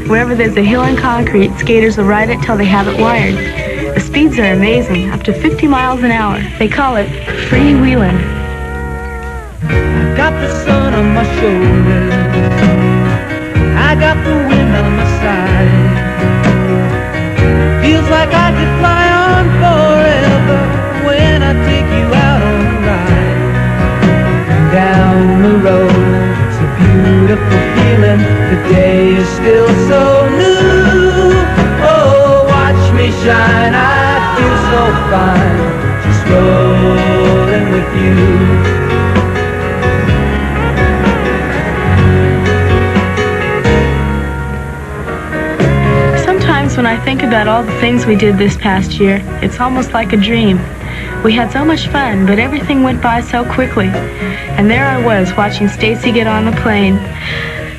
Wherever there's a hill and concrete, skaters will ride it till they have it wired. The speeds are amazing, up to 50 miles an hour. They call it freewheelin. I got the sun on my shoulder, I got the wind on my side. Feels like I could fly on forever when I take you out on a ride. Down the road, it's a beautiful feeling. The day is still so new. Oh, watch me shine, I feel so fine, just rolling with you. Sometimes when I think about all the things we did this past year, it's almost like a dream. We had so much fun, but everything went by so quickly. And there I was, watching Stacy get on the plane.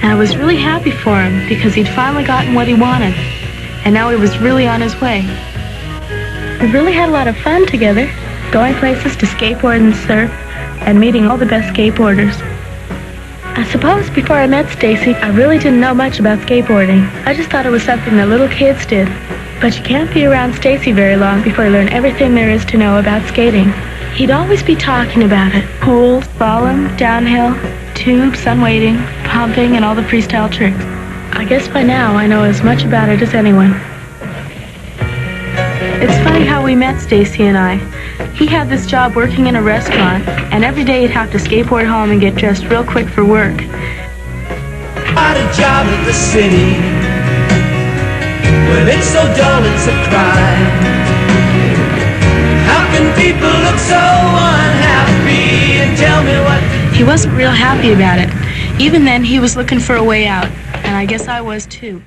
And I was really happy for him, because he'd finally gotten what he wanted. And now he was really on his way. We really had a lot of fun together, going places to skateboard and surf, and meeting all the best skateboarders. I suppose before I met Stacy, I really didn't know much about skateboarding. I just thought it was something that little kids did. But you can't be around Stacy very long before you learn everything there is to know about skating. He'd always be talking about it. Pool, slalom, downhill, tubes, unweighting, pumping, and all the freestyle tricks. I guess by now I know as much about it as anyone. It's funny how we met, Stacy and I. He had this job working in a restaurant, and every day he'd have to skateboard home and get dressed real quick for work. Got a job in the city, well, it's so dull, it's a crime. How can people look so unhappy and tell me what to do? He wasn't real happy about it. Even then, he was looking for a way out, and I guess I was too.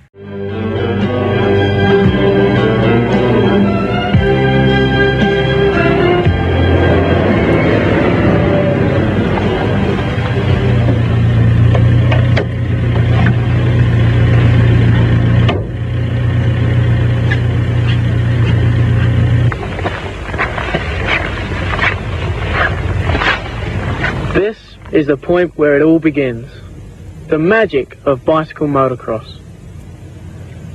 This is the point where it all begins, the magic of bicycle motocross.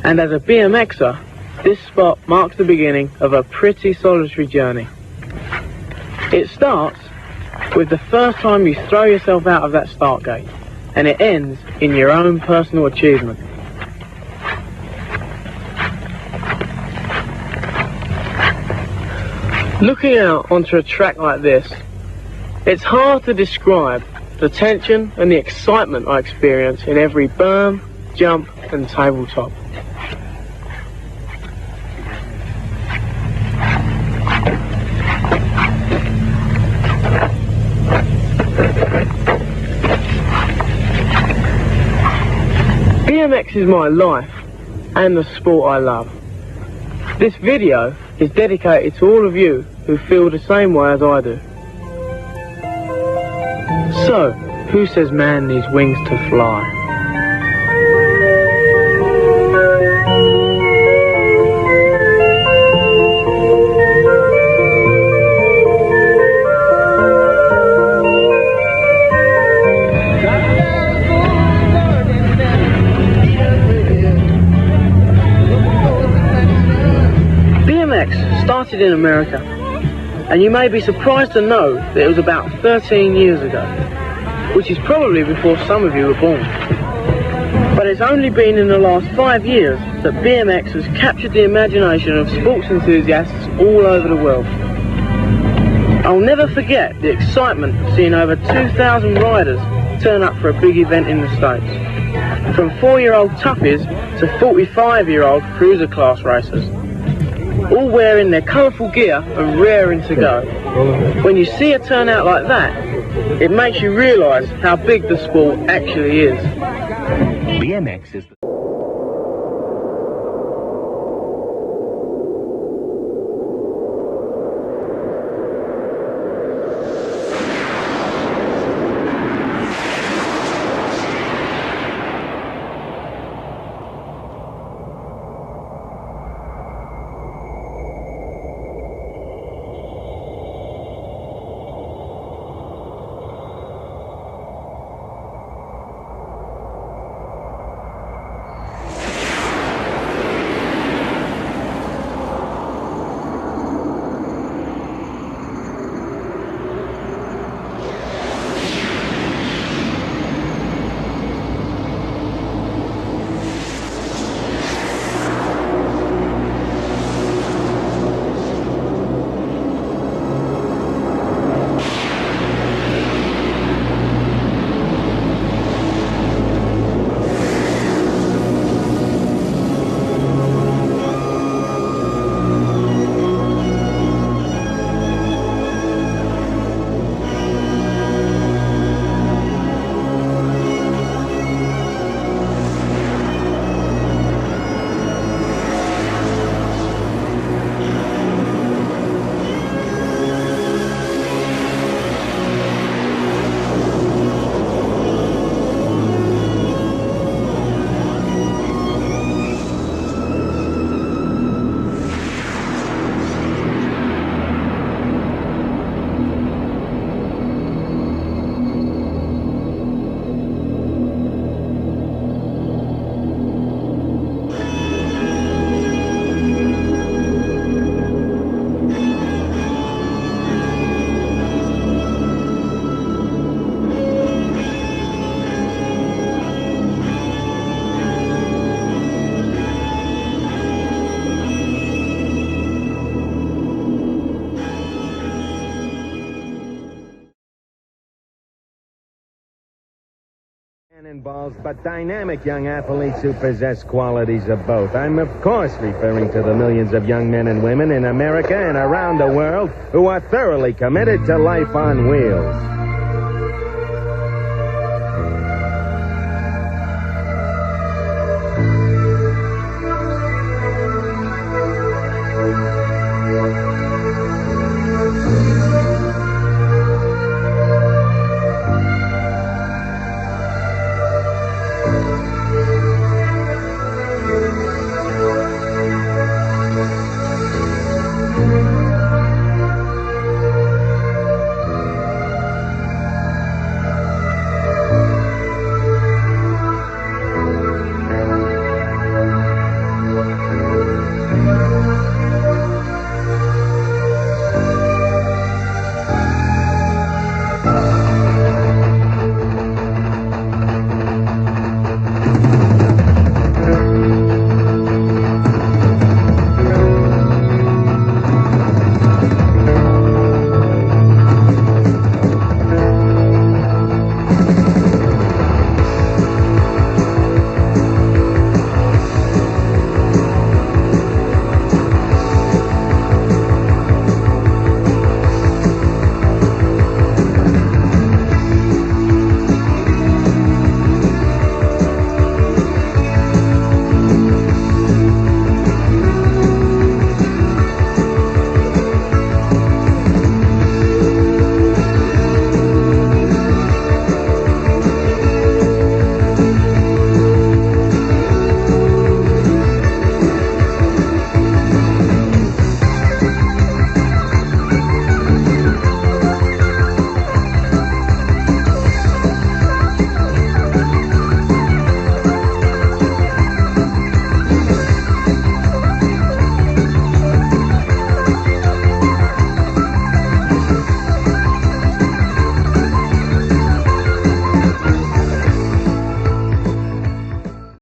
And as a BMXer, this spot marks the beginning of a pretty solitary journey. It starts with the first time you throw yourself out of that start gate, and it ends in your own personal achievement. Looking out onto a track like this, it's hard to describe the tension and the excitement I experience in every berm, jump and tabletop. BMX is my life and the sport I love. This video is dedicated to all of you who feel the same way as I do. So, who says man needs wings to fly? BMX started in America, and you may be surprised to know that it was about 13 years ago, which is probably before some of you were born. But it's only been in the last 5 years that BMX has captured the imagination of sports enthusiasts all over the world. I'll never forget the excitement of seeing over 2,000 riders turn up for a big event in the States. From 4-year-old toughies to 45-year-old cruiser class racers, all wearing their colourful gear and raring to go. When you see a turnout like that, it makes you realise how big the sport actually is. BMX is the Cannonballs, but dynamic young athletes who possess qualities of both. I'm, of course, referring to the millions of young men and women in America and around the world who are thoroughly committed to life on wheels.